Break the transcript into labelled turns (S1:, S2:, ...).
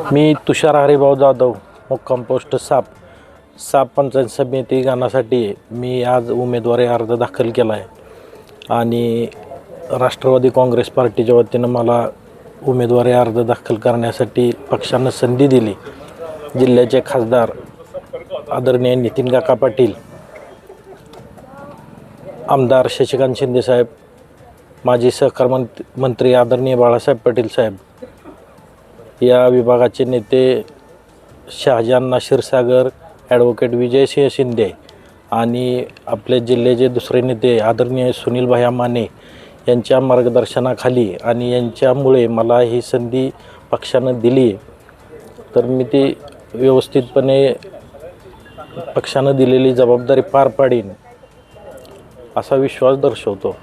S1: मी तुषार हरिभाऊ जाधव, मुक्काम पोस्ट साप पंचायत समिती गणासाठी मी आज उमेदवारी अर्ज दाखल केला आहे आणि राष्ट्रवादी काँग्रेस पार्टीच्या वतीनं मला उमेदवारी अर्ज दाखल करण्यासाठी पक्षानं संधी दिली. जिल्ह्याचे खासदार आदरणीय नितीन काका पाटील, आमदार शशिकांत शिंदे साहेब, माजी सहकार मंत्री आदरणीय बाळासाहेब पाटील साहेब, या विभागाचे नेते शहाजान नाशिर सागर, ॲडव्होकेट विजयसिंह शिंदे आणि आपले जिल्ह्याचे दुसरे नेते आदरणीय सुनील भाया माने यांच्या मार्गदर्शनाखाली आणि यांच्यामुळे मला ही संधी पक्षानं दिली, तर मी ती व्यवस्थितपणे पक्षानं दिलेली जबाबदारी पार पाडीन असा विश्वास दर्शवतो.